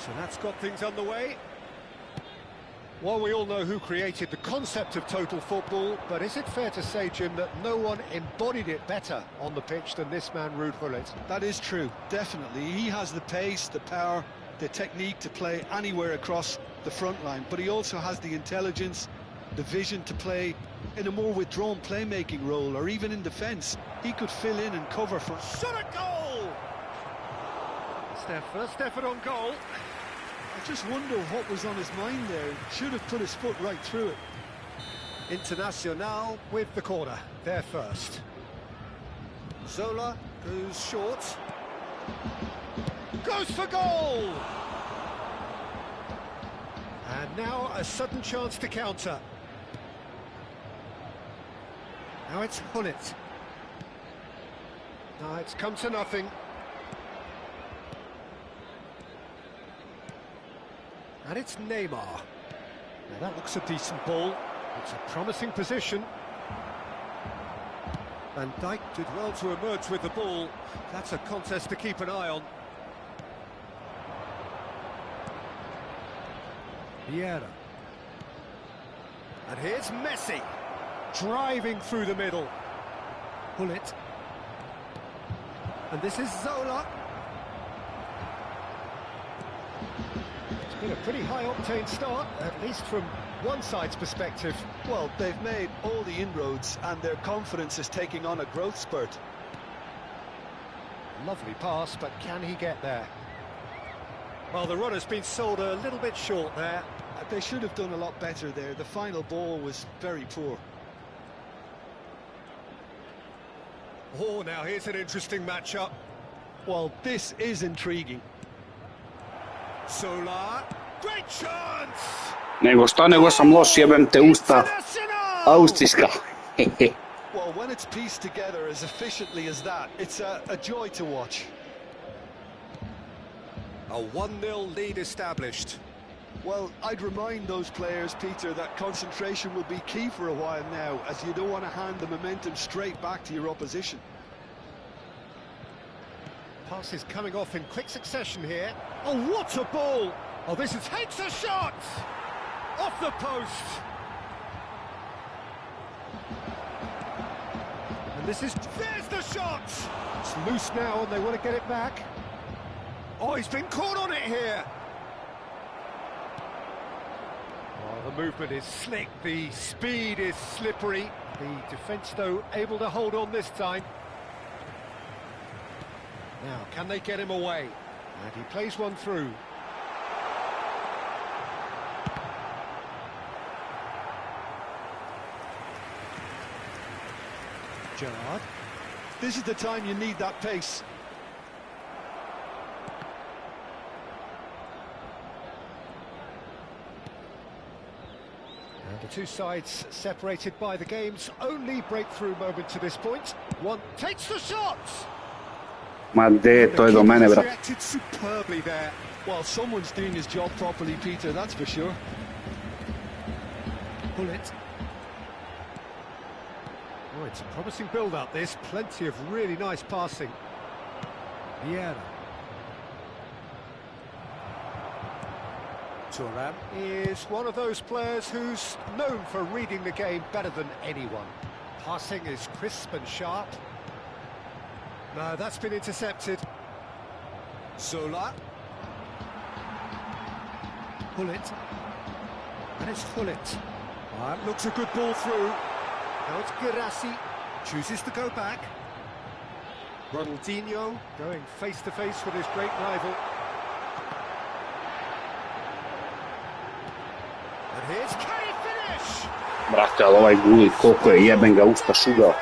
So that's got things underway. Well, we all know who created the concept of total football, but is it fair to say, Jim, that no one embodied it better on the pitch than this man, Ruud Gullit? That is true, definitely. He has the pace, the power, the technique to play anywhere across the front line, but he also has the intelligence, the vision to play in a more withdrawn playmaking role, or even in defence. He could fill in and cover for... Shot at goal! It's their first effort on goal. I just wonder what was on his mind there. Should have put his foot right through it. Internacional with the corner, their first. Zola goes short. Goes for goal! And now a sudden chance to counter. Now it's Gullit. Now it's come to nothing. And it's Neymar. Now that looks a decent ball. It's a promising position. Van Dijk did well to emerge with the ball. That's a contest to keep an eye on. Vieira. And here's Messi. Driving through the middle. Gullit. And this is Zola. Been a pretty high-octane start, at least from one side's perspective. Well, they've made all the inroads and their confidence is taking on a growth spurt. Lovely pass, but can he get there? Well, the runner's been sold a little bit short there. They should have done a lot better there. The final ball was very poor. Oh, now here's an interesting matchup. Well, this is intriguing. Solar, great chance! Nego sam loš, jebem te usta. Austrijska. Well, when it's pieced together as efficiently as that, it's a joy to watch. A 1-0 lead established. Well, I'd remind those players, Peter, that concentration will be key for a while now, as you don't want to hand the momentum straight back to your opposition. Pass is coming off in quick succession here. Oh, what a ball! Oh, this is takes a shot! Off the post! And this is... There's the shot! It's loose now and they want to get it back. Oh, he's been caught on it here! Oh, the movement is slick, the speed is slippery. The defence, though, able to hold on this time. Now, can they get him away? And he plays one through. Gerrard. This is the time you need that pace. And the two sides separated by the game's only breakthrough moment to this point. One takes the shot! Ma gdje to je do mene, brat? Reacted superbly there. Well, someone's doing his job properly, Peter, that's for sure. Gullit. Oh, it's a promising build-up, this. Plenty of really nice passing. Vieira. Thuram is one of those players who's known for reading the game better than anyone. Passing is crisp and sharp. No, that's been intercepted. Zola. Gullit. And it's Gullit. That looks a good ball through. Now it's Guirassy. Chooses to go back. Ronaldinho going face-to-face with his great rival. And here's, can he finish? Brate, ali ovaj Gullit, koliko je jeben ga usta šugao.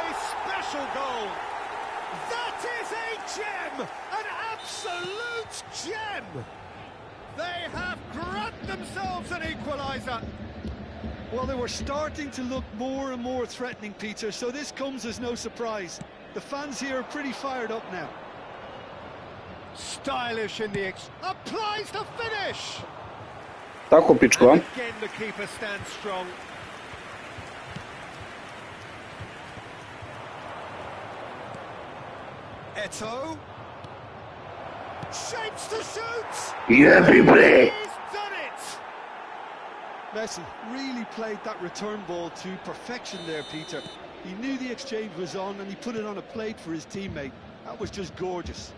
Well, they were starting to look more and more threatening, Peter, so this comes as no surprise. The fans here are pretty fired up now. Stylish in the applies the finish. Tako, pičko. Again, the keeper stands strong. Eto'o. Shapes to shoot! Yeah, baby! He's done it! Messi really played that return ball to perfection there, Peter. He knew the exchange was on and he put it on a plate for his teammate. That was just gorgeous.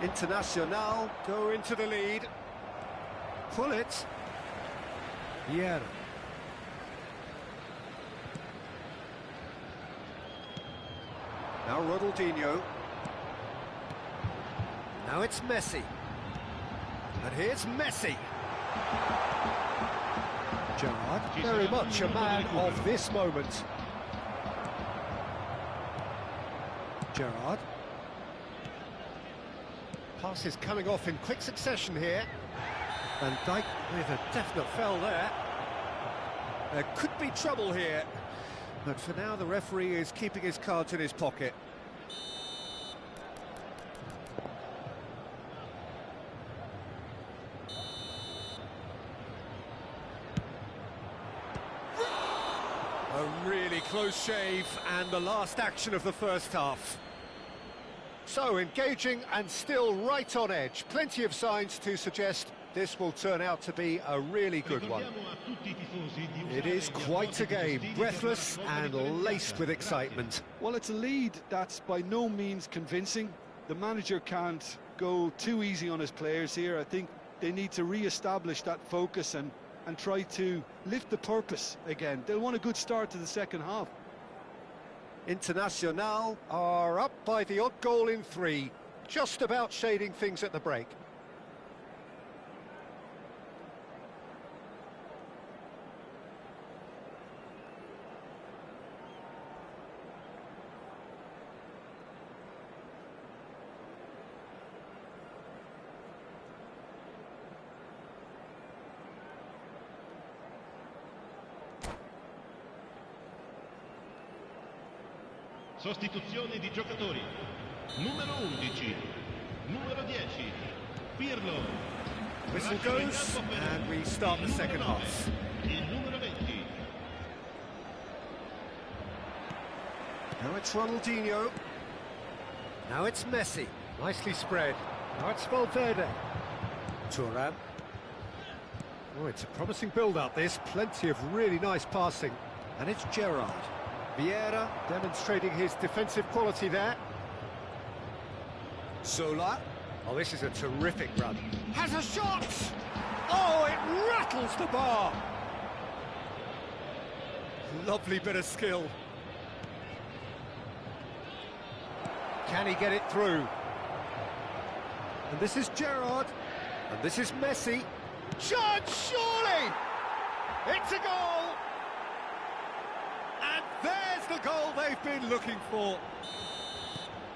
Internacional go into the lead. Pull it. Vieira. Now Ronaldinho. Now it's Messi. And here's Messi. Gerrard, very much a man of this moment. Gerrard. Pass is coming off in quick succession here. Van Dijk with a definite foul there. There could be trouble here. But for now, the referee is keeping his cards in his pocket. A really close shave, and the last action of the first half. So, engaging and still right on edge. Plenty of signs to suggest this will turn out to be a really good one. It is quite a game, breathless and laced with excitement. Well, it's a lead that's by no means convincing. The manager can't go too easy on his players here. I think they need to re-establish that focus and try to lift the purpose again. They'll want a good start to the second half. Internacional are up by the odd goal in 3, just about shading things at the break. Sostituzione di giocatori. Numero 11, numero 10, Pirlo. Whistle goes, and we start the second half. Il numero 20. Now it's Ronaldinho. Now it's Messi. Nicely spread. Now it's Valverde. Thuram. Oh, it's a promising build-up, this. Plenty of really nice passing. And it's Gerrard. Vieira demonstrating his defensive quality there. Zola. Oh, this is a terrific run. Has a shot! Oh, it rattles the bar! Lovely bit of skill. Can he get it through? And this is Gerrard. And this is Messi. Judge, surely! It's a goal! And there's the goal they've been looking for.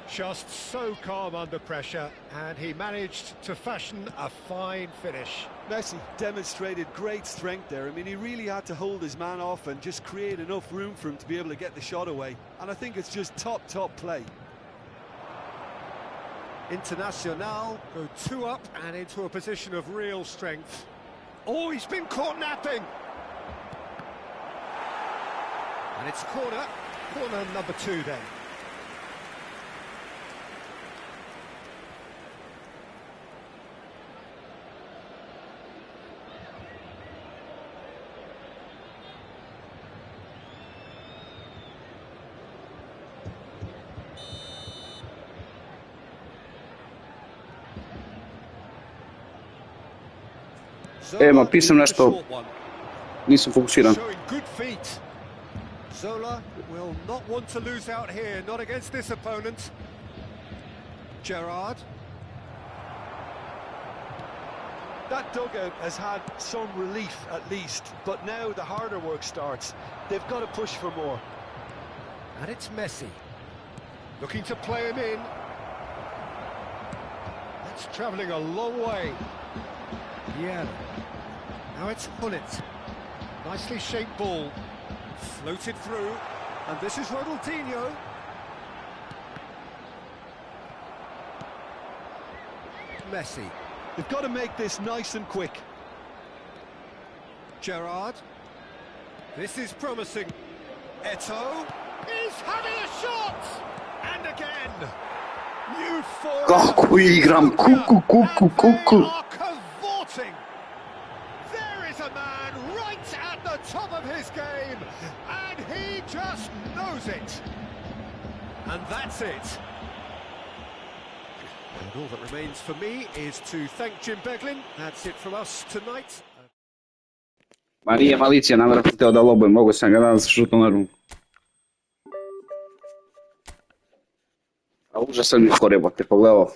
Just so calm under pressure, and he managed to fashion a fine finish. Messi demonstrated great strength there. I mean, he really had to hold his man off and just create enough room for him to be able to get the shot away. And I think it's just top play. Internacional go 2 up and into a position of real strength. Oh, he's been caught napping. And it's corner number 2 then. Ma pisam nešto, nisam fokusiran. Showing good feet. Zola will not want to lose out here, not against this opponent. Gerrard. That dugout has had some relief at least, but now the harder work starts. They've got to push for more. And it's Messi. Looking to play him in. That's travelling a long way. Yeah. Now it's Hullet. Nicely shaped ball. Floated through. And this is Ronaldinho. Messi. They've got to make this nice and quick. Gerrard. This is promising. Eto'o is having a shot! And again! Kako igram, kuku, kuku, kuku. There is a man right at the top of his game, and he just knows it. And that's it. And all that remains for me is to thank Jim Beglin. That's it from us tonight. Ma nije malicija, namjerno sam htio da lobujem, mogu sam ga danas šutno na ruku. A užasan mi skoro jebote, pogledao.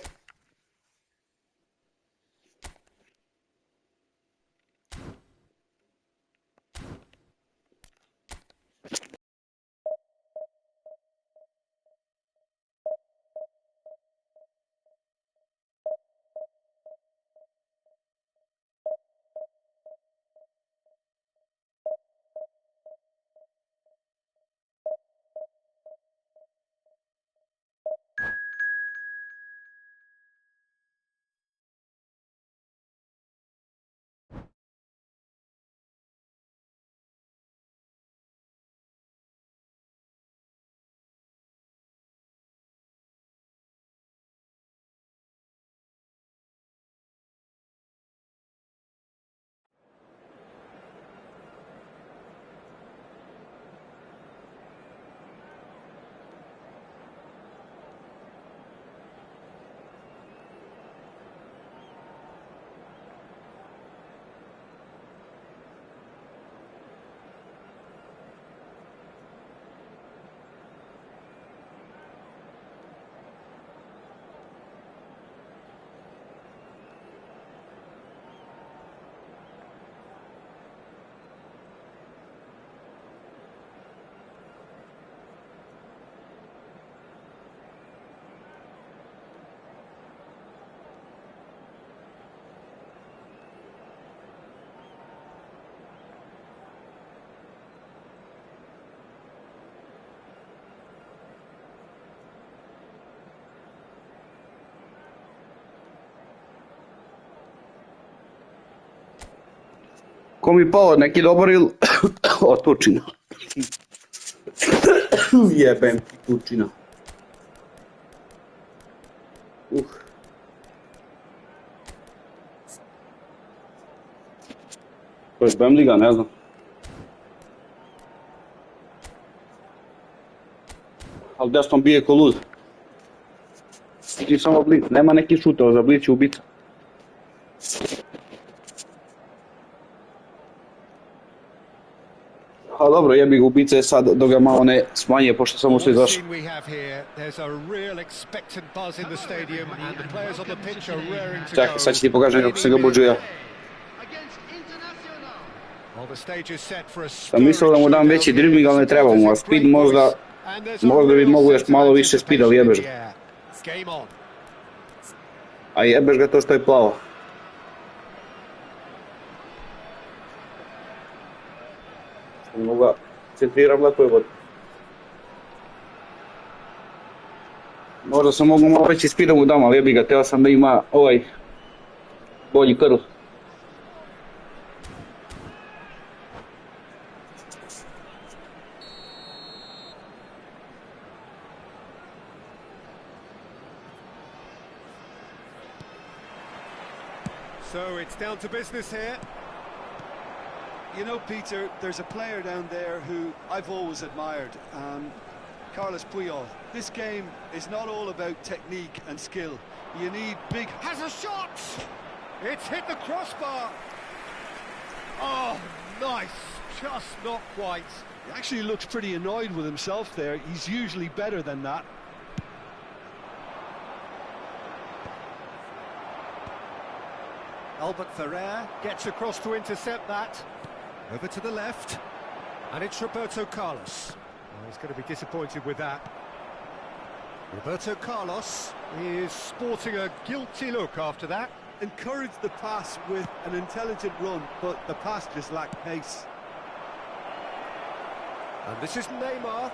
Ko mi pao, neki dobar ili... O, tučina. Jebem ti tučina. To je Bemliga, ne znam. Ali desnom bije ko lud. Ti samo blic, nema neki šuteo, za blic je ubica. A dobro, jebi ga ubice sad dok ga malo ne smanje, pošto sam usli zašao. Čekaj, sad ću ti pokažem kako se ga buđu ja. Sam mislio da mu dam veći dribling, ali ne treba mu, a speed možda bi mogu još malo više speed, ali jebeš ga. A jebeš ga to što je plavo. Mogu ga centriram lepo je vod. Možda sam mogu malo veći speed da mu dam, ali jebi ga, teo sam da ima ovaj bolji krv. So it's down to business here. You know, Peter, there's a player down there who I've always admired, Carlos Puyol. This game is not all about technique and skill. You need big... Has a shot! It's hit the crossbar! Oh, nice. Just not quite. He actually looks pretty annoyed with himself there. He's usually better than that. Albert Ferrer gets across to intercept that. Over to the left, and it's Roberto Carlos. Oh, he's going to be disappointed with that. Roberto Carlos is sporting a guilty look after that. Encouraged the pass with an intelligent run, but the pass just lacked pace. And this is Neymar.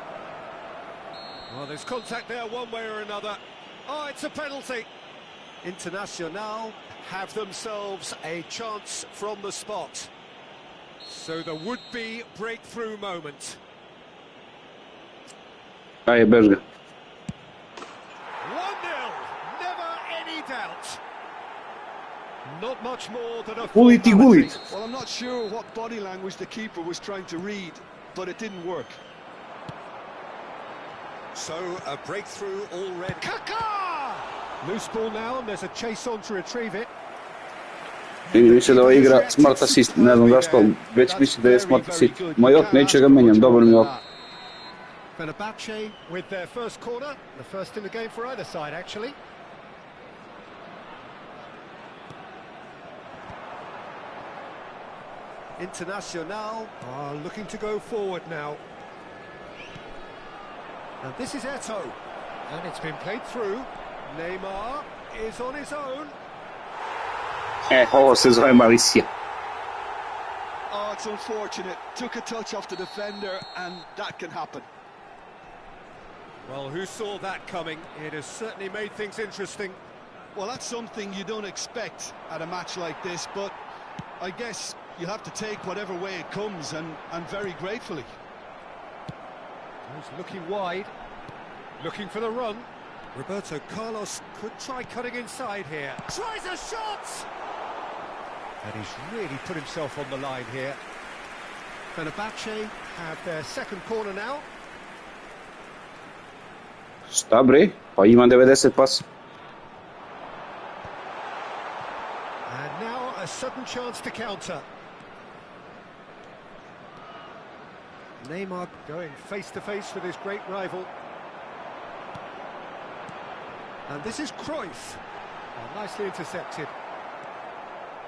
Well, there's contact there one way or another. Oh, it's a penalty. Internacional have themselves a chance from the spot. So the would-be breakthrough moment. Ajde, bež ga. 1-0. Not much more than a Gulit i formality. gulit. Well, I'm not sure what body language the keeper was trying to read, but it didn't work. So a breakthrough already. Kaka! Loose ball now, and there's a chase on to retrieve it. Čini mi se da ova igra smart assist, ne znam zašto, već mislim da je smart assist. Majot, neće ga menjam, dobro mi je ovako. Fenerbahce with their first corner, the first in the game for either side actually. Internacional are looking to go forward now. And this is Eto'o, and it's been played through. Neymar is on his own. Ovo se zove Malisija. Oh, it's unfortunate. Took a touch off the defender, and that can happen. Well, who saw that coming? It has certainly made things interesting. Well, that's something you don't expect at a match like this, but I guess you'll have to take whatever way it comes, and very gratefully. He's looking wide, looking for the run. Roberto Carlos could try cutting inside here. Tries a shot! And he's really put himself on the line here. Fenerbahce have their second corner now. Šta bre? Pa imam 90 pas. And now a sudden chance to counter. Neymar going face-to-face with his great rival. And this is Cruyff. Oh, nicely intercepted.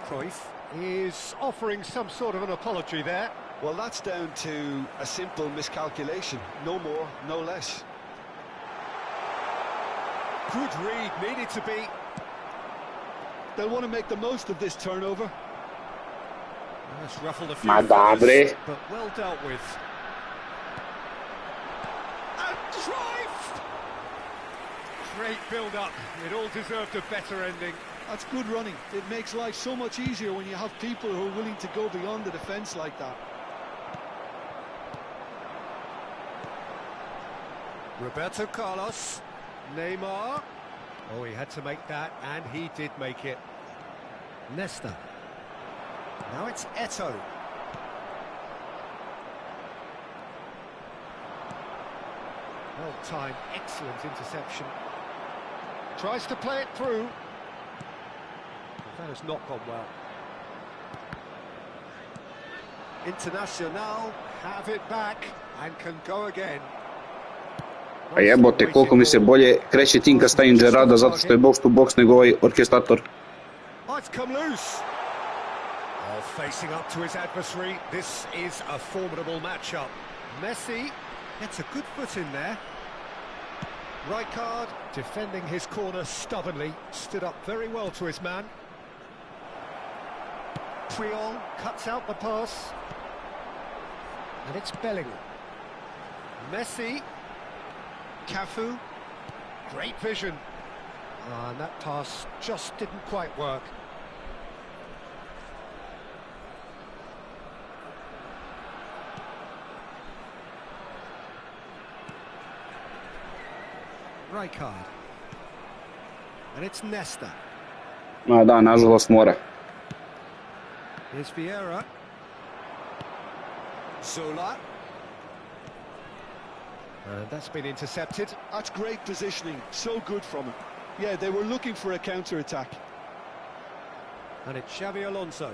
Cruyff is offering some sort of an apology there. Well, that's down to a simple miscalculation. No more, no less. Good read, needed to be. They'll want to make the most of this turnover. That's ruffled a few Ma da, feathers, bre. but well dealt with. And Cruyff! Great build-up. It all deserved a better ending. That's good running. It makes life so much easier when you have people who are willing to go beyond the defence like that. Roberto Carlos, Neymar. Oh, he had to make that, and he did make it. Nesta. Now it's Eto'o. Well timed, excellent interception. Tries to play it through. That has not gone well. Internacional have it back and can go again. A jebote, koliko mi se bolje kreće tim kad stavim Gerrarda zato što je box to box nego ovaj orkestrator. Oh, it's come loose. Oh, facing up to his adversary. This is a formidable matchup. Messi gets a good foot in there. Rijkaard defending his corner stubbornly, stood up very well to his man. Puyol cuts out the pass. And it's Bellingham. Messi. Cafu. Great vision. And that pass just didn't quite work. Rijkaard. And it's Nesta. Ma da, nažalost mora. Here's Vieira. Zola. And that's been intercepted. That's great positioning. So good from him. Yeah, they were looking for a counter-attack. And it's Xabi Alonso.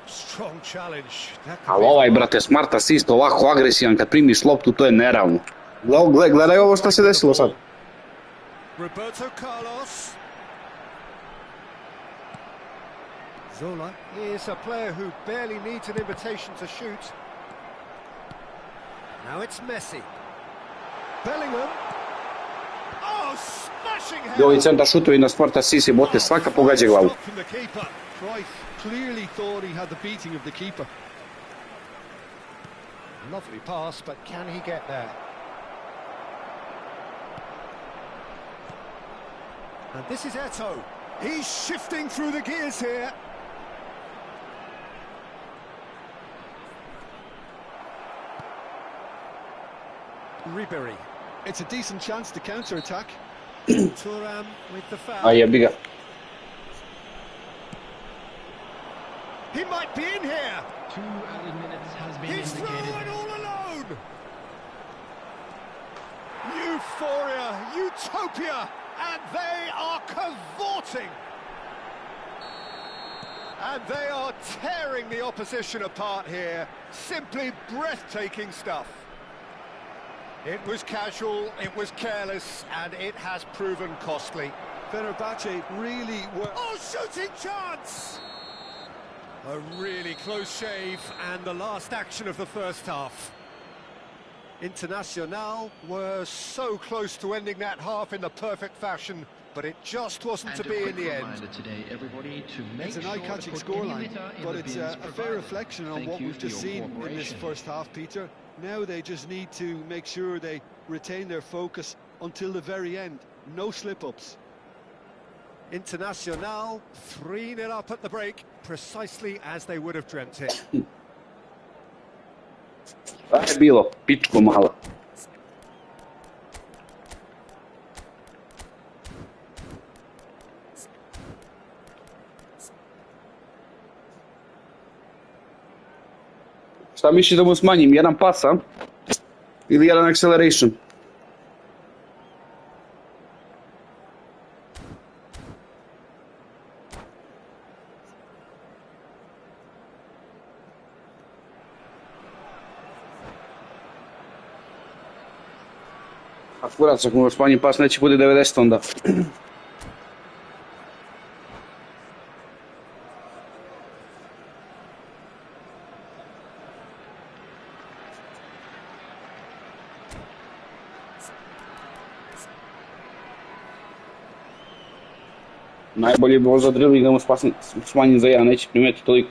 Strong challenge. Ali ovaj, brate, smart assist, ovako agresivan kad primiš loptu, to je neravno. Gledaj ovo što se desilo sad. Roberto Carlos. Zola is a player who barely needs an invitation to shoot. Now it's Messi. Bellingham. Oh, smashing header. I ovi centar šutovi na smart assist je bote, svaka pogađa glavu. Cruyff clearly thought he had the beating of the keeper. Lovely pass, but can he get there? And this is Eto'o. He's shifting through the gears here. Ribery. It's a decent chance to counter-attack. Thuram with the foul. A jebi ga. He might be in here. 2 added minutes has been He's through indicated. and all alone. Euphoria, utopia, and they are cavorting. And they are tearing the opposition apart here. Simply breathtaking stuff. It was casual, it was careless, and it has proven costly. Fenerbahce really were... Oh, shooting chance! A really close shave, and the last action of the first half. Internacional were so close to ending that half in the perfect fashion, but it just wasn't to be in the end. Today, everybody, to make It's an sure eye-catching to put any scoreline, litter in but the it's bins a fair provided. reflection on Thank what you we've for just your seen in this cooperation. first half, Peter. Now they just need to make sure they retain their focus until the very end. No slip-ups. Internacional 3-0 up at the break, precisely as they would have dreamt it. Šta je bilo? Pičko mala. Šta misliš da mu smanjim? Jedan pasa? Ili jedan acceleration? Akurat, ako mu smanjim pas, neće bude 90 onda. Najbolje bi bilo za dribbling da mu smanjim za 1, neće primetiti toliko.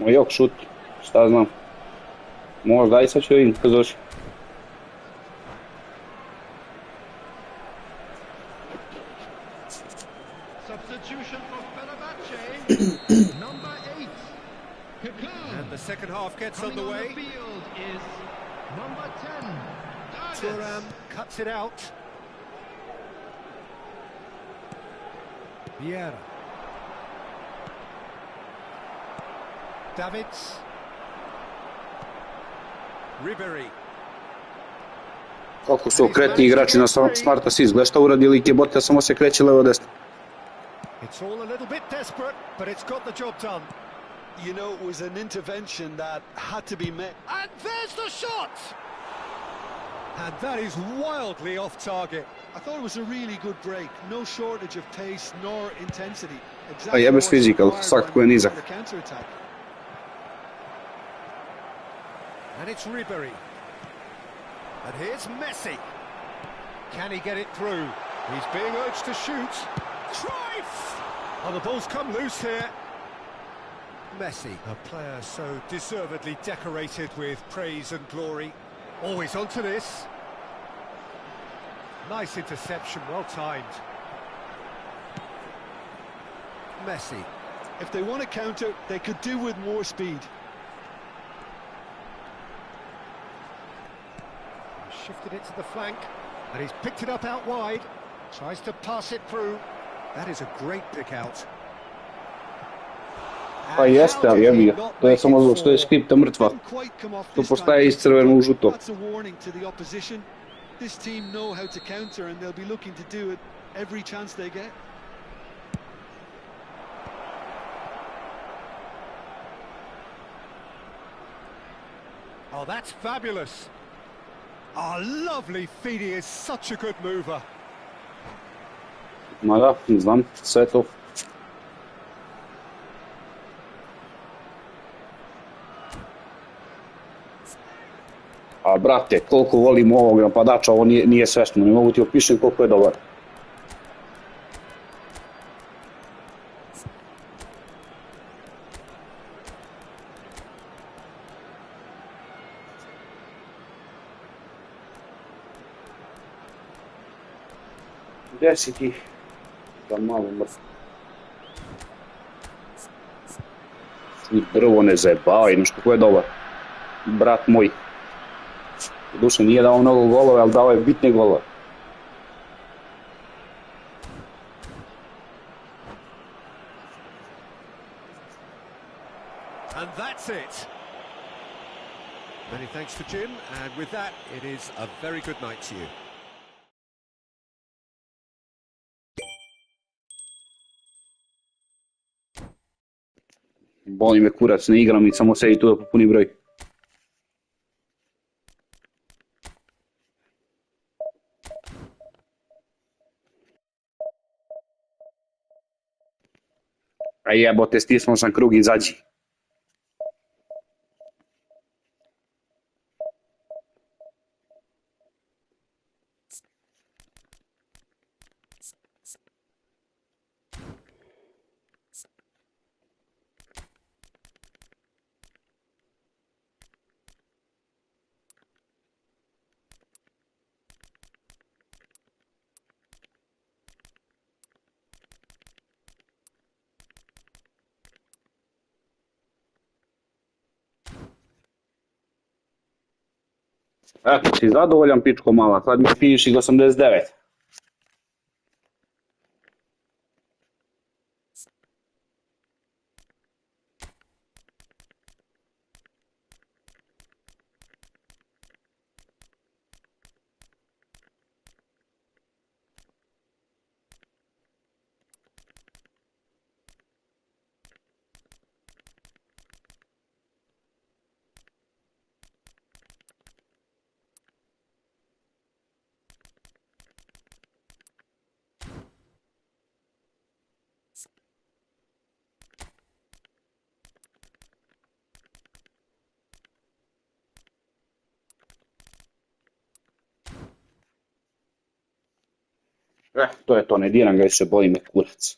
Jok, šut, šta znam. Možda i sad ću vidim kad doći. Substitution for Fenerbahce. Number 8. And the second half gets underway. On the field is number 10. Thuram cuts it out. Vieira. Davids. Ribery. Koliko su okretni igrači na Smart Assist, gledaj šta uradili Kebota, samo se kreće levo desno. It's all a little bit desperate, but it's got the job done. You know, it was an intervention that had to be met. And there's the shot! And that is wildly off target. I thought it was a really good break. No shortage of pace nor intensity. A jebeš physical, svakako je nizak. The counter-attack. And it's Ribery. And here's Messi. Can he get it through? He's being urged to shoot. Cruyff! Oh, the ball's come loose here. Messi, a player so deservedly decorated with praise and glory. Always onto this. Nice interception, well timed. Messi. If they want to counter, they could do with more speed. Shifted it to the flank, and he's picked it up out wide. Tries to pass it through. That is a great pick out. Pa jeste, ali jebi ga. To je samo što je skripta mrtva. To postaje iz crveno u žuto. That's a warning to the opposition. This team know how to counter and they'll be looking to do it every chance they get. Oh, that's fabulous. Oh, lovely feed. He is such a good mover. Ma da, znam, sve to. A brate, koliko volim ovog napadača, ovo nije svesno, ne mogu ti opišem koliko je dobar. Gdje si ti? Da malo mrtvo. I drvo ne zajebavaj, znaš kako je dobar. Brat moj. Duše nije dao mnogo golova, ali dao je bitne golove. And that's it. Many thanks to Jim, and with that, it is a very good night to you. Boli me kurac, ne igram i samo sedi tu da popuni broj. A jebote, stisnuo sam krug, izađi. Eto, si zadovoljan, pičko mala, sad mi finishing 89. To je to, ne diram ga više, boli me kurac.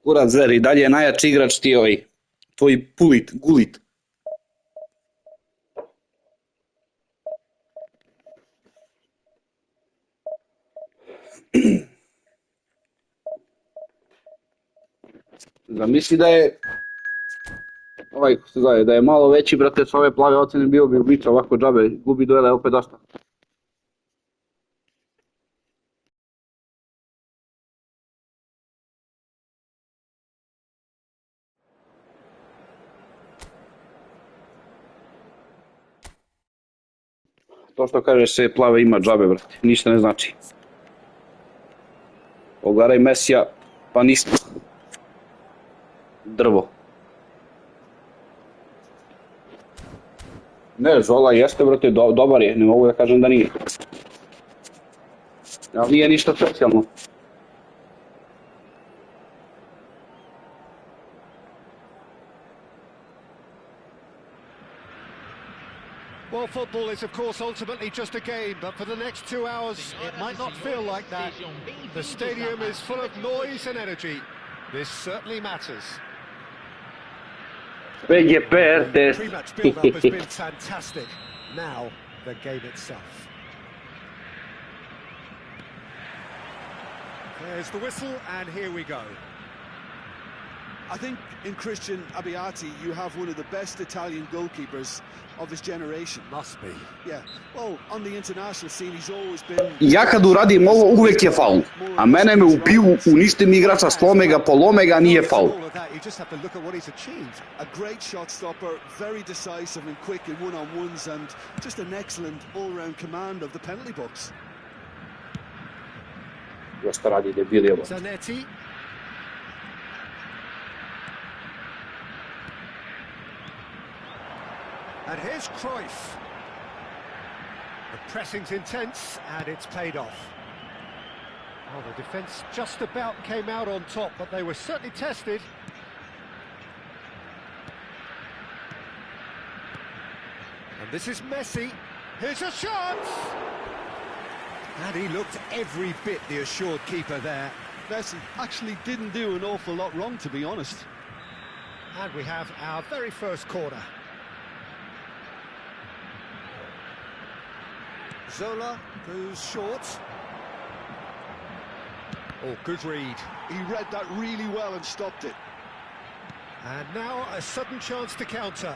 Kurac Zer, i dalje je najjači igrač ti ovaj, tvoj gulit. Zamisli da je da je malo veći, brate, s ove plave ocene bio bi ubica, ovako džabe, gubi duele opet dosta. To što kaže se plave ima džabe, brate, ništa ne znači. Pogledaj Mesija, pa ništa. Drvo. Ne, Zola jeste, brate, dobar je, ne mogu da kažem da nije. Ali nije ništa specijalno. Well, football is, of course, ultimately just a game, but for the next 2 hours, it might not feel like that. The stadium is full of noise and energy. This certainly matters. PGP Pre-match build-up has been fantastic. Now, the game itself. There's the whistle, and here we go. I think in Christian Abbiati you have one of the best Italian goalkeepers of his generation. Must be. Yeah. Well, on the international scene he's always been... Ja kad uradim ovo uvek je faul, a mene me ubiju, unište mi igrača, slome ga, polome ga, nije faul. You just have to look at what he's achieved. A great shot stopper, very decisive and quick in one-on-ones, and just an excellent all-round command of the penalty box. Šta radi debil, evo. Zanetti. And here's Cruyff. The pressing's intense, and it's paid off. Well, the defence just about came out on top, but they were certainly tested. And this is Messi. Here's a shot! And he looked every bit the assured keeper there. Messi actually didn't do an awful lot wrong, to be honest. And we have our very first corner. Zola goes short. Oh, good read. He read that really well and stopped it. And now a sudden chance to counter.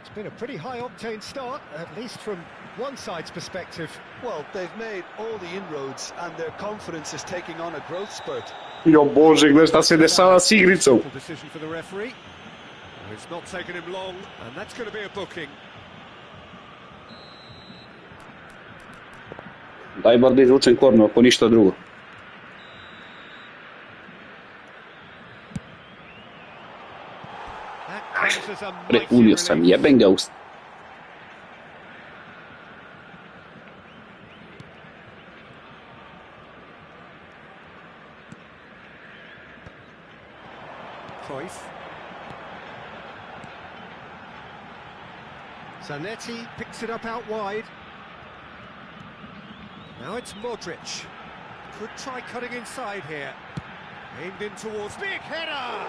It's been a pretty high-octane start, at least from one side's perspective. Well, they've made all the inroads and their confidence is taking on a growth spurt. Jo Bože, gledaj šta se dešava s igricom. Decision for the referee. It's not taken him long, and that's going to be a booking. Daj bar da izvučem korno, ako ništa drugo. Prepunio sam, jebem ga usta. Cruyff. Zanetti picks it up out wide. Now it's Modric. Could try cutting inside here. Aimed in towards big header!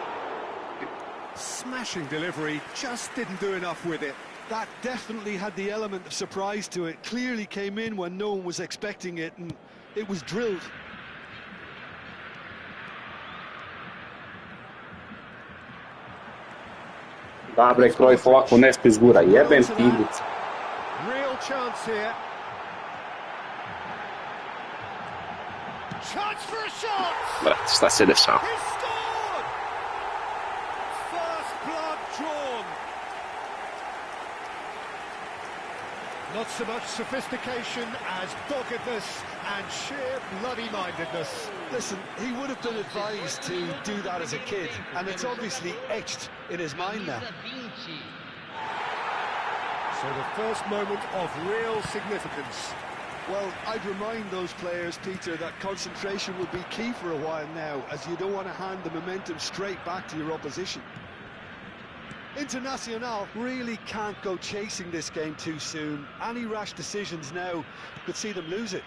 Smashing delivery, just didn't do enough with it. That definitely had the element of surprise to it. Clearly came in when no one was expecting it, and it was drilled. Da bre, Cruyff ovako ne spi zgura, jebem ti igricu. Real chance here. Chance for a shot! Brate, šta se dešava? He scored! First blood drawn. Not so much sophistication as doggedness and sheer bloody-mindedness. Listen, he would have been advised to do that as a kid, and it's obviously etched in his mind now. So the first moment of real significance. Well, I'd remind those players, Peter, that concentration will be key for a while now, as you don't want to hand the momentum straight back to your opposition. Internacional really can't go chasing this game too soon. Any rash decisions now could see them lose it.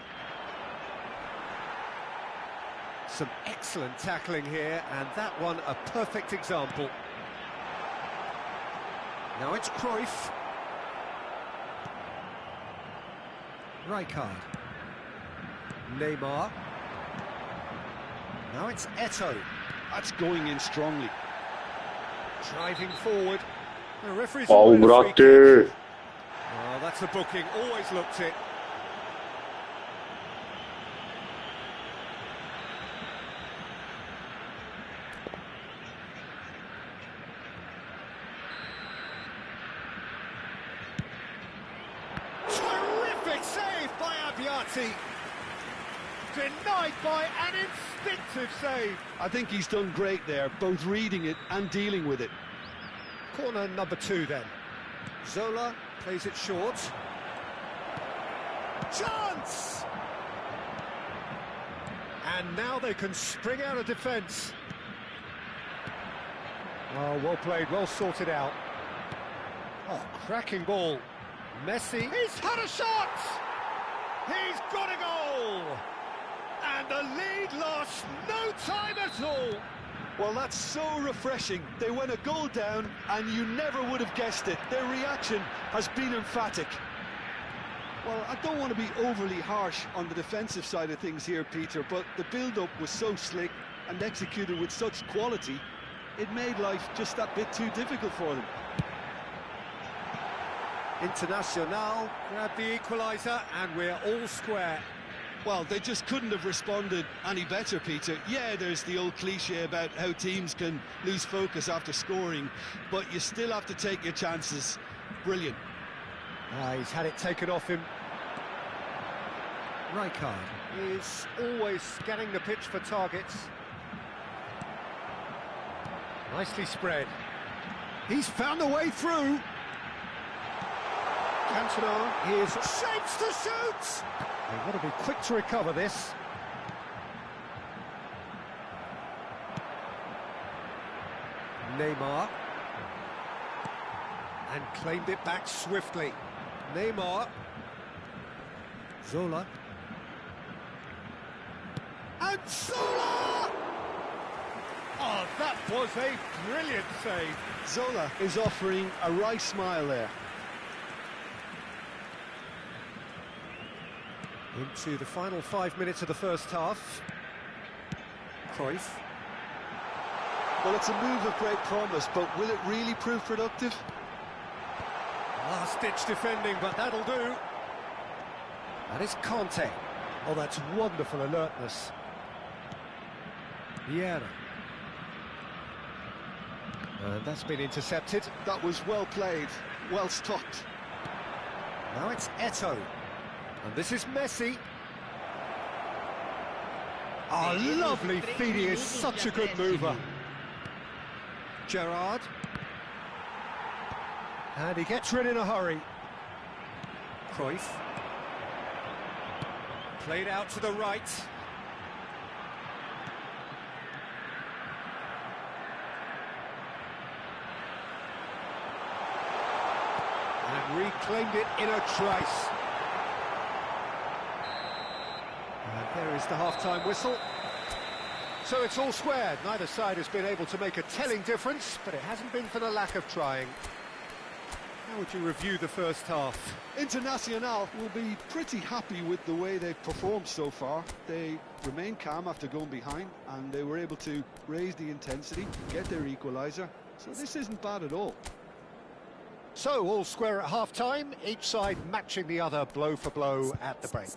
Some excellent tackling here, and that one a perfect example. Now it's Cruyff. Rijkaard. Neymar. Now it's Eto'o. That's going in strongly. Driving forward. The referee's Oh, awarded a free brate. kick. Oh, that's a booking. Always looked it. Terrific save by Abbiati. Denied by an instinctive save. I think he's done great there, both reading it and dealing with it. Corner number 2 then. Zola plays it short. Chance! And now they can spring out of defence. Oh, well played, well sorted out. Oh, cracking ball. Messi, he's had a shot! He's got a goal! And the lead lost no time at all. Well, that's so refreshing. They went a goal down and you never would have guessed it. Their reaction has been emphatic. Well, I don't want to be overly harsh on the defensive side of things here, Peter, but the build-up was so slick and executed with such quality, it made life just that bit too difficult for them. Internacional grabbed the equaliser and we're all square. Well, they just couldn't have responded any better, Peter. Yeah, there's the old cliche about how teams can lose focus after scoring, but you still have to take your chances. Brilliant. He's had it taken off him. Rijkaard is always scanning the pitch for targets. Nicely spread. He's found a way through. Cantona is shapes to shoot. They've got to be quick to recover this. Neymar. And claimed it back swiftly. Neymar. Zola. And Zola! Oh, that was a brilliant save. Zola is offering a wry smile there. Into the final 5 minutes of the first half. Cruyff. Well, it's a move of great promise, but will it really prove productive? Last-ditch defending, but that'll do. That is Conte. Oh, that's wonderful alertness. Vieira. And that's been intercepted. That was well played, well stopped. Now it's Eto'o. And this is Messi. Oh, lovely feed. He is such a good mover. Gerrard. And he gets rid in a hurry. Cruyff. Played out to the right. And reclaimed it in a trice. And there is the half-time whistle. So it's all squared. Neither side has been able to make a telling difference, but it hasn't been for the lack of trying. How would you review the first half? Internacional will be pretty happy with the way they've performed so far. They remained calm after going behind, and they were able to raise the intensity, get their equaliser. So this isn't bad at all. So all square at half-time, each side matching the other blow for blow at the break.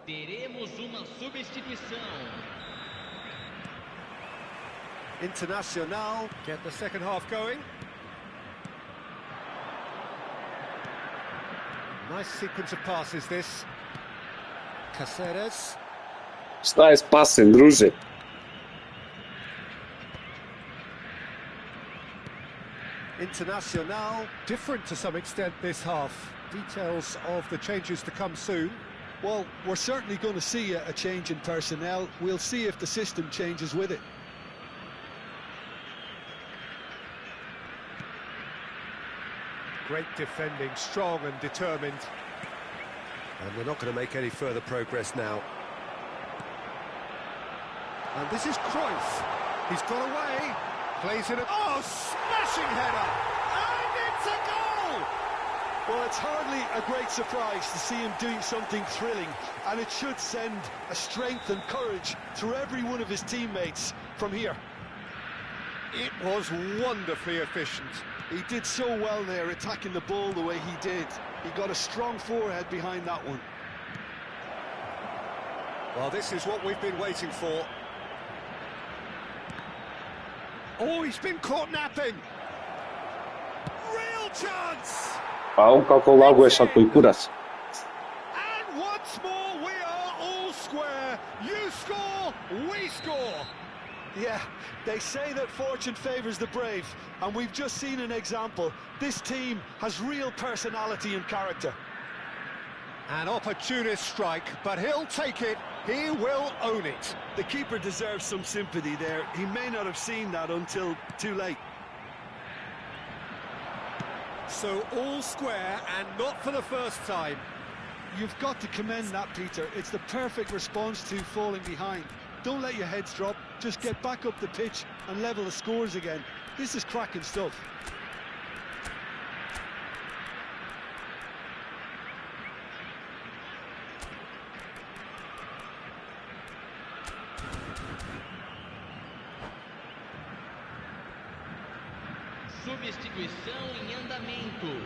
Teremos uma substituição. Internacional get the second half going. Nice sequence of passes this. Caceres. Šta je spasen, druže? Internacional different to some extent this half. Details of the changes to come soon. Well, we're certainly going to see a change in personnel. We'll see if the system changes with it. Great defending, strong and determined. And we're not going to make any further progress now. And this is Cruyff. He's got away. Plays in a... Oh, smashing header! And it's a goal! Well, it's hardly a great surprise to see him doing something thrilling, and it should send a strength and courage through every one of his teammates from here. It was wonderfully efficient. He did so well there, attacking the ball the way he did. He got a strong forehead behind that one. Well, this is what we've been waiting for. Oh, he's been caught napping. Real chance! Pa on kako laguješ ako i kurac. And once more we are all square. You score, we score. Yeah, they say that fortune favours the brave, and we've just seen an example. This team has real personality and character. An opportunist strike, but he'll take it. He will own it. The keeper deserves some sympathy there. He may not have seen that until too late. So all square, and not for the first time. You've got to commend that, Peter. It's the perfect response to falling behind. Don't let your heads drop. Just get back up the pitch and level the scores again. This is cracking stuff. Substituição em andamento.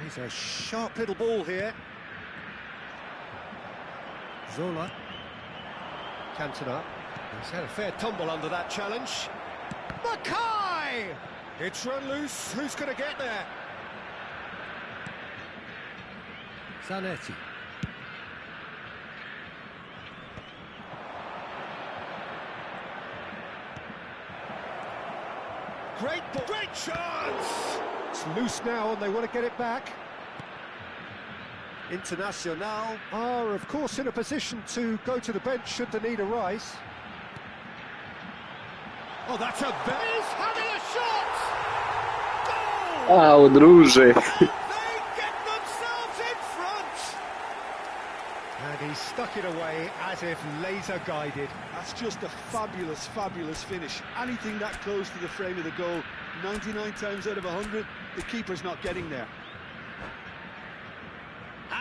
He's a sharp little ball here. Zola. Cantona. He's had a fair tumble under that challenge. Mackay! It's run loose. Who's going to get there? Zanetti. Great ball. Great chance! It's loose now and they want to get it back. Internacional are, of course, in a position to go to the bench should the need arise. Oh, that's a very... He's having a shot! Goal! Au, druže. They get themselves in front! And he stuck it away as if laser guided. That's just a fabulous, fabulous finish. Anything that close to the frame of the goal, 99 times out of 100, the keeper's not getting there.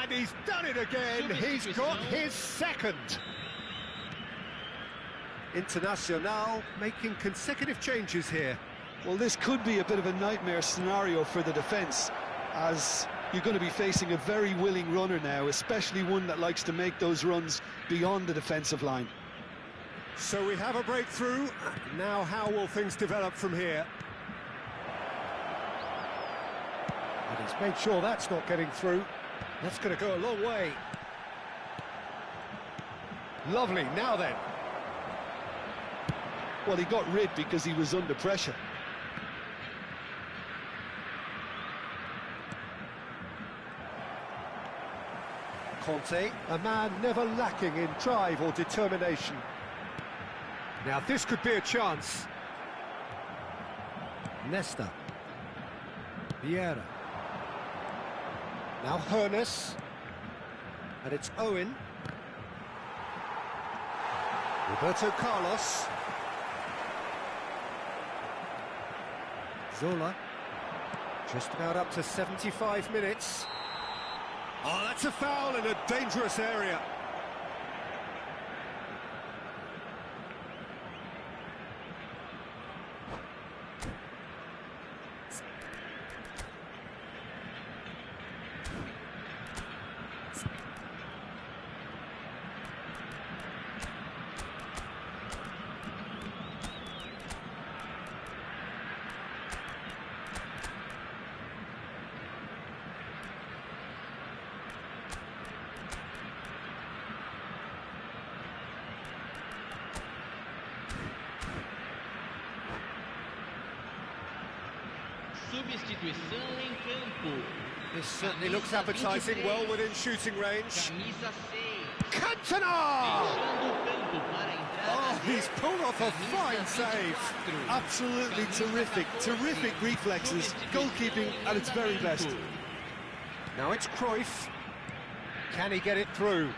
And he's done it again. He's got his second. Internacional making consecutive changes here. Well, this could be a bit of a nightmare scenario for the defence, as you're going to be facing a very willing runner now, especially one that likes to make those runs beyond the defensive line. So we have a breakthrough. Now how will things develop from here? And he's made sure that's not getting through. That's going to go a long way. Lovely, now then. Well, he got rid because he was under pressure. Conte, a man never lacking in drive or determination. Now this could be a chance. Nesta. Vieira. Now Hernes. And it's Owen. Roberto Carlos. Zola. Just about up to 75 minutes. Oh, that's a foul in a dangerous area. Substituição em campo. This certainly looks appetizing, well within shooting range. Camisa 6. Cantona! Deixando o campo para a entrada. Oh, he's pulled off a fine save. Absolutely terrific, terrific reflexes. Goalkeeping at its very best. Now it's Cruyff. Can he get it through?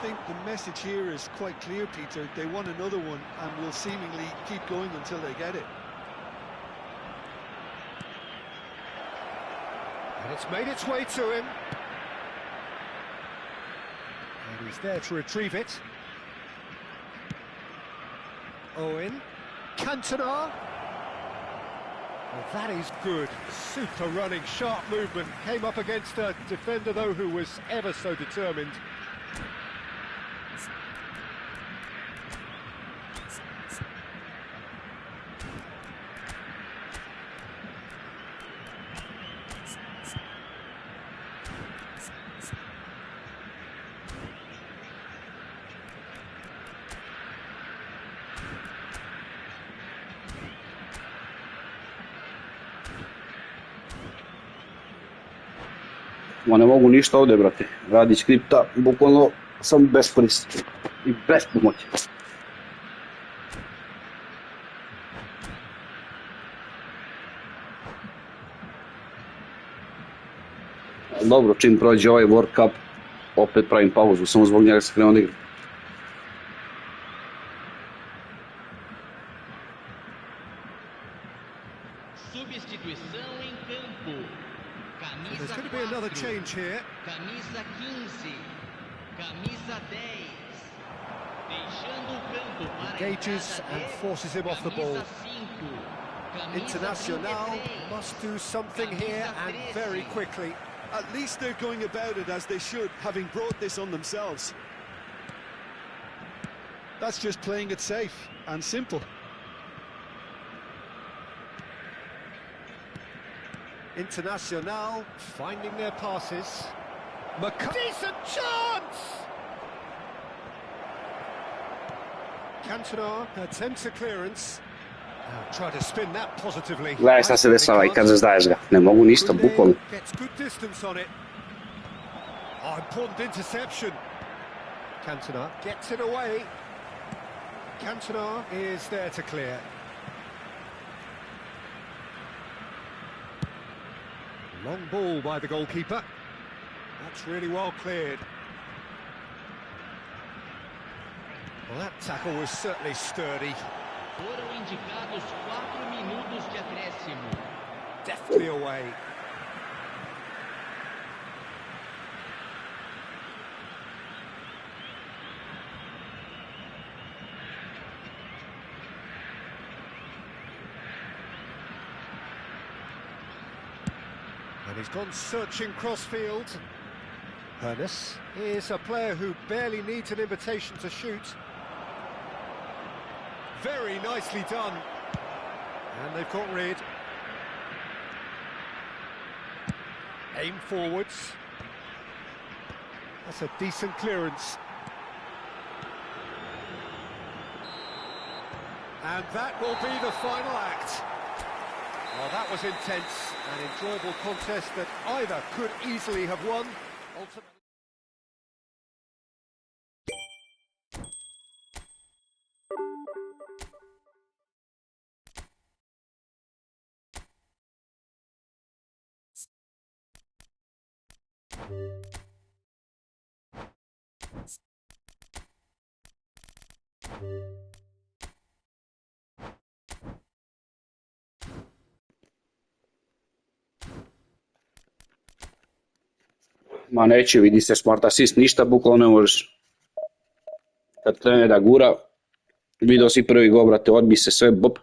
I think the message here is quite clear, Peter. They want another one and will seemingly keep going until they get it. And it's made its way to him. And he's there to retrieve it. Owen. Cantona. Well, that is good. Super running, sharp movement. Came up against a defender, though, who was ever so determined. Ma ne mogu ništa ovdje, brate. Radi skripta, bukvalno sam beskoristan i bez pomoći. Dobro, čim prođe ovaj World Cup, opet pravim pauzu, samo zbog njega se krenuo da igram. Substituição em campo. Camisa There's going to be another 4. change here. Camisa 15. Camisa 10. Deixando o campo para a Engages entrada and de forces him off the ball. Camisa 5. Camisa Internacional 33. must do something here and very quickly. At least they're going about it as they should, having brought this on themselves. That's just playing it safe and simple. Internacional finding their passes. Decent chance! Cantona attempts a clearance. Try to spin that positively. Gledaj šta se dešava i kad zazdaješ ga. Ne mogu ništa, bukvalno. Gets good distance on it. Oh, important interception. Cantona gets it away. Cantona is there to clear. Long ball by the goalkeeper. That's really well cleared. Well, that tackle was certainly sturdy. Foram indicados 4 minutos de acréscimo. Deftly away. And he's gone searching crossfield. Ernest is a player who barely needs an invitation to shoot. Very nicely done. And they've got rid. Aim forwards. That's a decent clearance. And that will be the final act. Well, that was intense, an enjoyable contest that either could easily have won. Ultimately. Ma neće, vidi se smart assist, ništa bukvalno ne možeš. Kad krene da gura, vidio si prvi go, brate, odbi se sve, bop.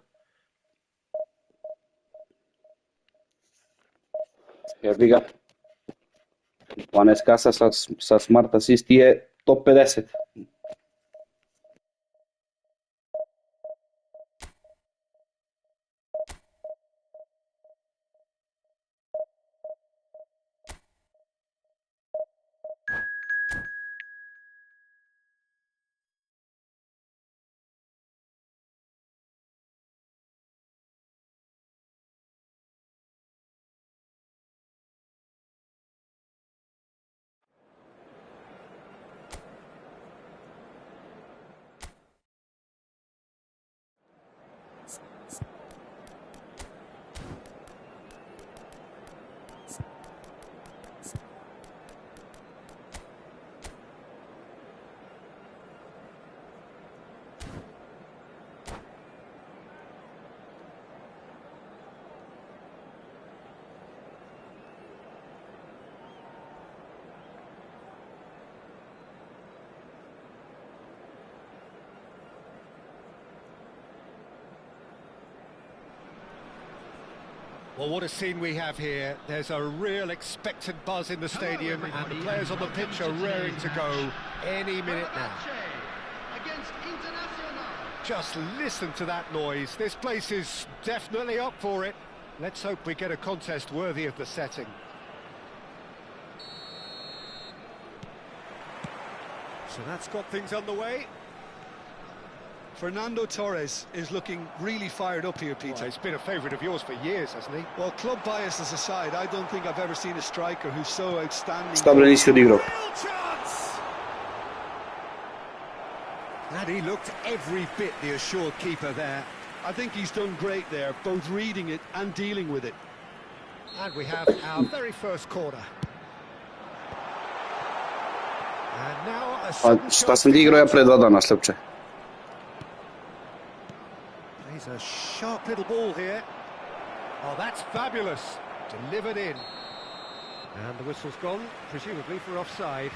Jebi ga. 12 kasa sa smart assist je top 50. Well, what a scene we have here. There's a real expectant buzz in the stadium, and the players on the pitch are raring to go any minute now. Just listen to that noise. This place is definitely up for it. Let's hope we get a contest worthy of the setting. So that's got things underway. Fernando Torres is looking really fired up here, Peter. Well, he's been a favourite of yours for years, hasn't he? Well, club biases aside, I don't think I've ever seen a striker who's so outstanding. Stabilno nisi odigrao. Real chance! And he looked every bit the assured keeper there. I think he's done great there, both reading it and dealing with it. And we have our very first corner. And now a Pa sudden šta chance sam ti to igrao ja catch pre 2 up. dana, slepče. He's a sharp little ball here. Oh, that's fabulous. Delivered in. And the whistle's gone, presumably for offside.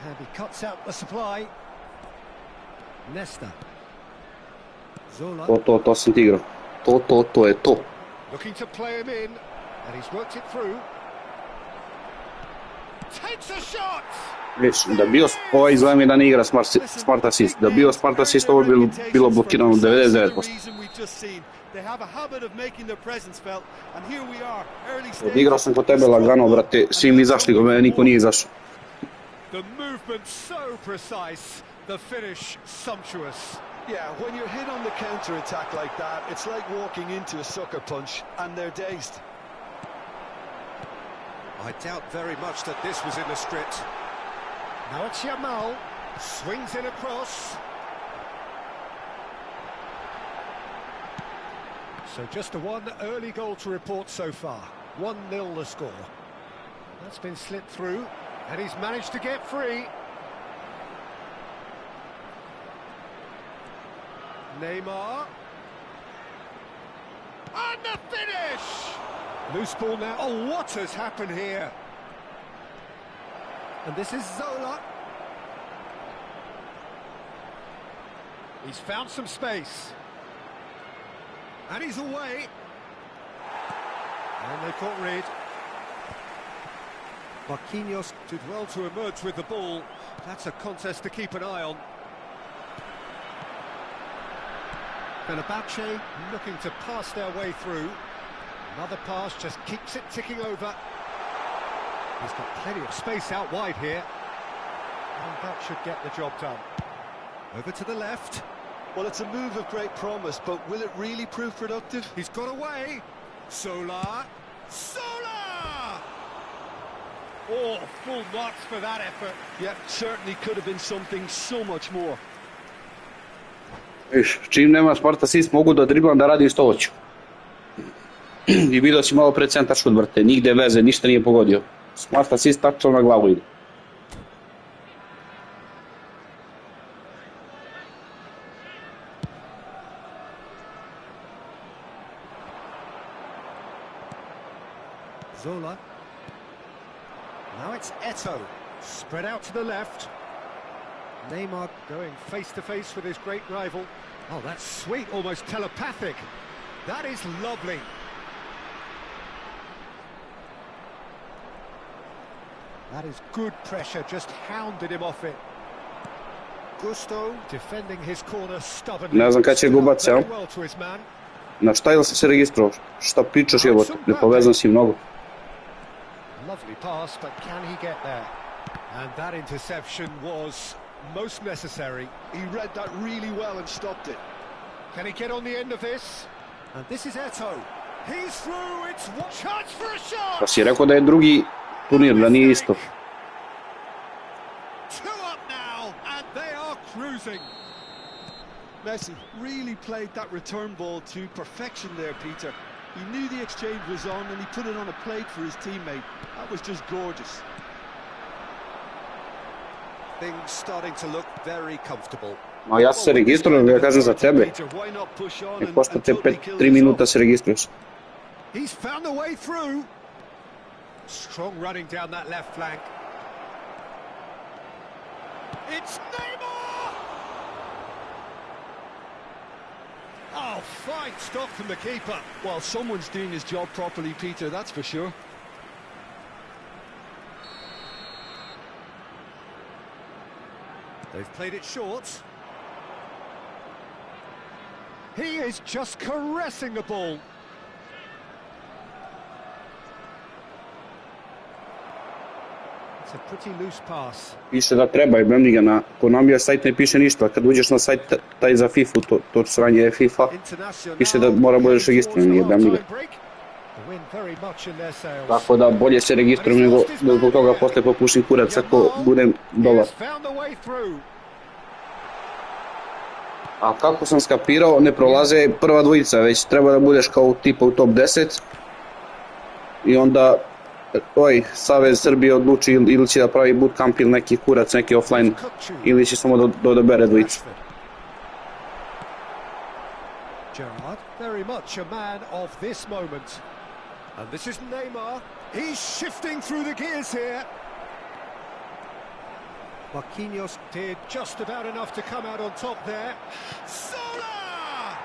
And he cuts out the supply. Nesta. Zola. To sam ti igrao. To je to. Looking to play him in, and he's worked it through. Takes a shot! Viš, da bio, ovaj izgleda mi da ne igra smart assist. Da bio smart assist, ovo bi bilo blokirano 99%. Odigrao sam kod tebe lagano, brate, svi mi izašli, kod mene niko nije izašao. The movement so precise, the finish sumptuous. Yeah, when you're hit on the counter-attack like that, it's like walking into a sucker punch, and they're dazed. I doubt very much that this was in the script. Now it's Yamal, swings in across. So just the one early goal to report so far. 1-0 the score. That's been slit through, and he's managed to get free. Neymar. And the finish! Loose ball now. Oh, what has happened here? And this is Zola. He's found some space. And he's away. And they caught Reed. Marquinhos did well to emerge with the ball. That's a contest to keep an eye on. Fenerbahce looking to pass their way through. Another pass just keeps it ticking over. He's got plenty of space out wide here. And that should get the job done. Over to the left. Well, it's a move of great promise, but will it really prove productive? He's got away. Solar. Solar! Oh, full marks for that effort. Yeah, certainly could have been something so much more. Viš, čim nema smart assist, mogu da driblam, da radim što hoću. I vidio si malo pred centar šut, brate, nigde veze, ništa nije pogodio. Smart assist tačno na glavu ide. Zola. Now it's Eto'o, spread out to the left. Neymar going face-to-face with his great rival. Oh, that's sweet, almost telepathic. That is lovely. That is good pressure, just hounded him off it. Gusto defending his corner stubbornly. Ne znam kad će ga ubaci, Very well to his man. Na šta ili si se registrovao? Šta pričaš, jebote? Ne povezan si mnogo. Lovely pass, but can he get there? And that interception was most necessary. He read that really well and stopped it. Can he get on the end of this? And this is Eto'o. He's through, it's one chance for a shot! Pa si rekao da je drugi turnir, da nije isto. Two up now, and they are cruising. Messi really played that return ball to perfection there, Peter. He knew the exchange was on and he put it on a plate for his teammate. That was just gorgeous. Things starting to look very comfortable. Ma ja se registrujem, ja kažem za tebe. Nek pošto te 3 minuta se registruješ. He's found the way through. Strong running down that left flank. It's Neymar! Oh, fine stop from the keeper. Well, someone's doing his job properly, Peter, that's for sure. They've played it short. He is just caressing the ball. It's a pretty loose pass. Piše da treba, jebem ga na Konamija sajt ne piše ništa, kad uđeš na sajt taj za FIFA, to sranje je FIFA, piše da mora budeš registriran, jebem ga. Tako da bolje se registrujem nego zbog toga posle popušim kurac ako budem dobar. A kako sam skapirao, ne prolaze prva dvojica, već treba da budeš kao tipa u top 10 i onda Savez Srbije odluči ili će da pravi bootcamp ili neki kurac, neki offline, ili će samo da odabere dvojicu. Gerrard, very much a man of this moment. And this is Neymar. He's shifting through the gears here. Marquinhos did just about enough to come out on top there. Solar!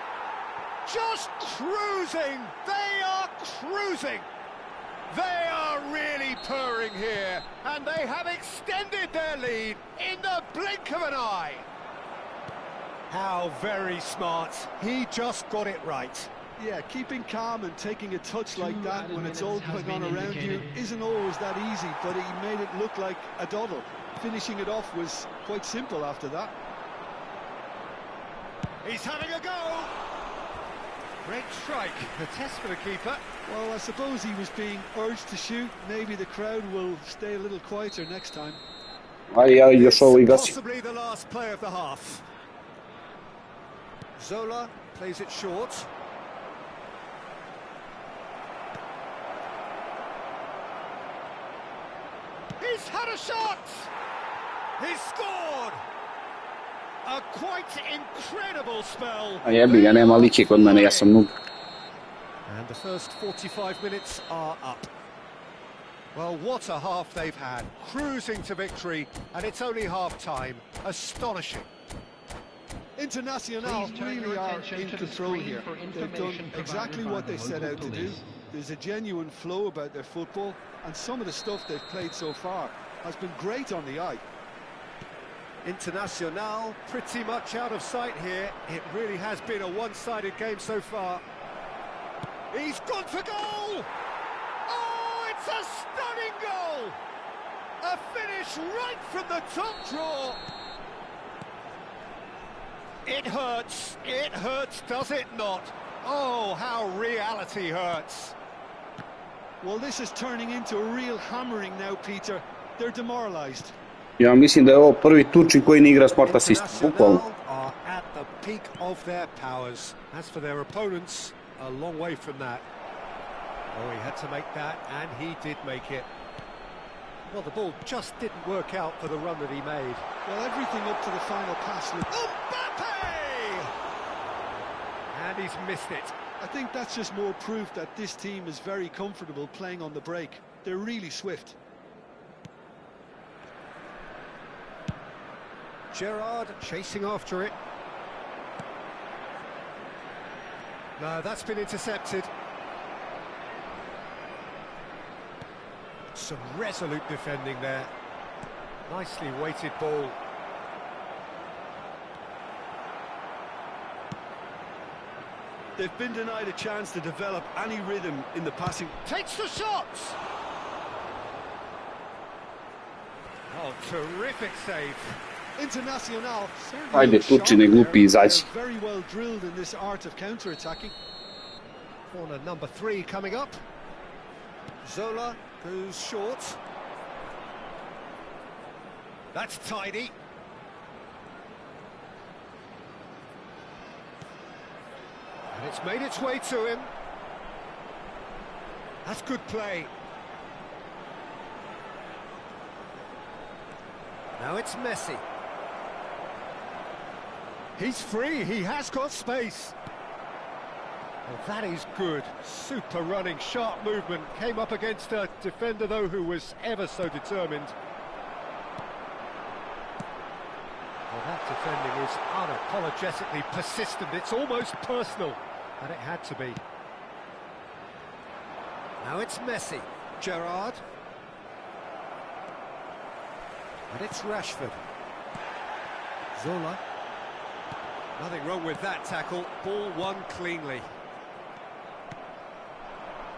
Just cruising! They are cruising! They are really purring here, and they have extended their lead in the blink of an eye. How very smart. He just got it right. Yeah, keeping calm and taking a touch like that when it's all going on around you isn't always that easy, but he made it look like a doddle. Finishing it off was quite simple after that. He's having a go. Great strike. A test for the keeper. Well, I suppose he was being urged to shoot. Maybe the crowd will stay a little quieter next time. Još ovo i gasi. Possibly the last play of the half. Zola plays it short. He's had a shot! He's scored! A quite incredible spell. A jebi ga, nema liki kod mene, ja sam noob. And the first 45 minutes are up. Well, what a half they've had. Cruising to victory, and it's only half-time. Astonishing. Internacional really are in control here. They've done exactly what they set out to do. There's a genuine flow about their football, and some of the stuff they've played so far has been great on the eye. Internacional pretty much out of sight here. It really has been a one-sided game so far. He's gone for goal! Oh, it's a stunning goal! A finish right from the top draw. It hurts, does it not? Oh, how reality hurts. Well, this is turning into a real hammering now, Peter. They're demoralised. Ja mislim da je ovo prvi Turčin koji ne igra smart assist, bukvalno. Are at the peak of their powers. As for their opponents, a long way from that. Oh, he had to make that, and he did make it. Well, the ball just didn't work out for the run that he made. Well, everything up to the final pass looked... Mbappe! And he's missed it. I think that's just more proof that this team is very comfortable playing on the break. They're really swift. Gerrard chasing after it. No, that's been intercepted. Some resolute defending there. Nicely weighted ball. They've been denied a chance to develop any rhythm in the passing. Takes the shot! Oh, terrific save. Internacional Ajde, Turčine, glupi, izađi. very well drilled in this art of counter-attacking. Corner number 3 coming up. Zola goes short. That's tidy. And it's made its way to him. That's good play. Now it's Messi. He's free, he has got space. Well, that is good. Super running, sharp movement. Came up against a defender, though, who was ever so determined. Well, that defending is unapologetically persistent. It's almost personal, and it had to be. Now it's Messi. Gerrard. And it's Rashford. Zola. Nothing wrong with that tackle. Ball won cleanly.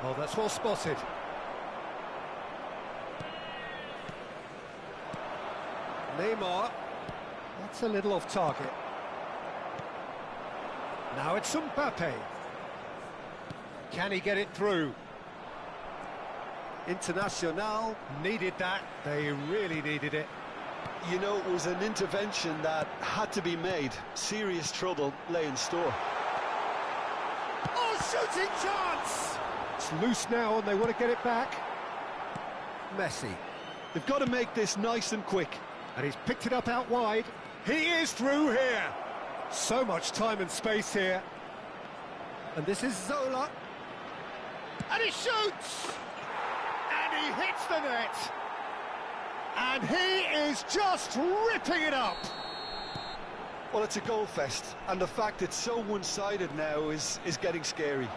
Oh, that's well spotted. Neymar. That's a little off target. Now it's Mbappe. Can he get it through? Internacional needed that. They really needed it. You know, it was an intervention that had to be made. Serious trouble lay in store. Oh, shooting chance! It's loose now and they want to get it back. Messi. They've got to make this nice and quick. And he's picked it up out wide. He is through here. So much time and space here. And this is Zola. And he shoots! And he hits the net. And he is just ripping it up. Well, it's a goal fest, and the fact it's so one-sided now is getting scary.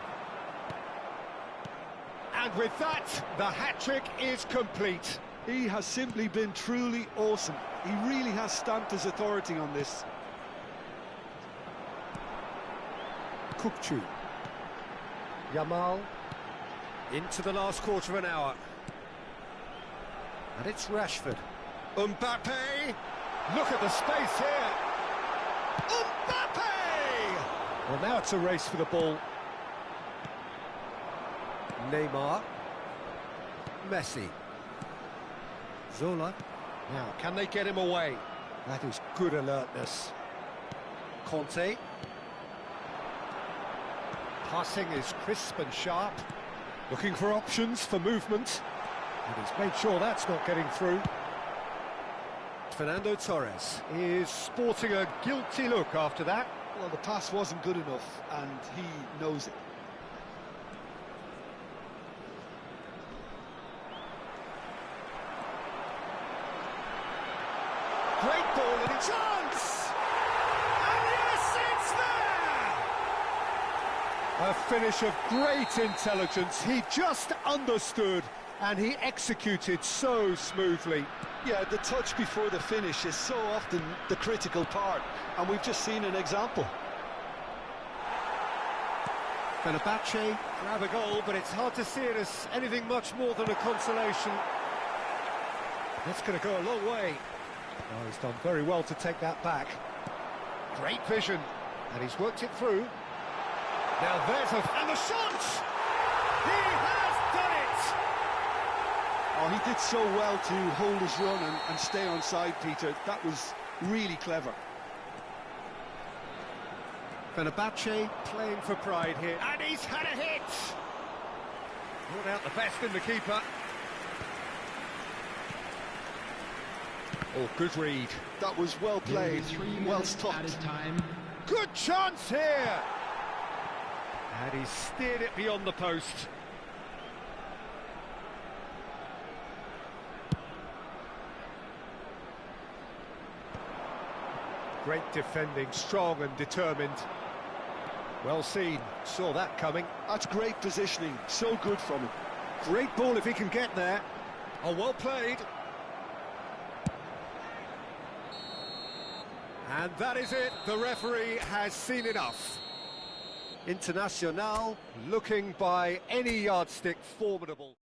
And with that, the hat-trick is complete. He has simply been truly awesome. He really has stamped his authority on this. Kukçu. Yamal. Into the last quarter of an hour. And it's Rashford. Mbappe! Look at the space here! Mbappe! Well, now it's a race for the ball. Neymar. Messi. Zola. Now, can they get him away? That is good alertness. Conte. Passing is crisp and sharp. Looking for options for movement. And he's made sure that's not getting through. Fernando Torres is sporting a guilty look after that. Well, the pass wasn't good enough, and he knows it. Great ball and a chance! And yes, it's there! A finish of great intelligence. He just understood and he executed so smoothly. Yeah, the touch before the finish is so often the critical part, and we've just seen an example. Fenerbahce grab a goal, but it's hard to see it as anything much more than a consolation. That's going to go a long way. Oh, he's done very well to take that back. Great vision, and he's worked it through. Now there's and the shot! He has done it! Oh, he did so well to hold his run and stay on side, Peter. That was really clever. Fenerbahce playing for pride here, and he's had a hit! Brought out the best in the keeper. Oh, good read. That was well played, well stopped. Good chance here! And he steered it beyond the post. Great defending, strong and determined. Well seen, saw that coming. That's great positioning, so good from him. Great ball if he can get there. Oh, well played. And that is it, the referee has seen enough. Internacional, looking by any yardstick formidable.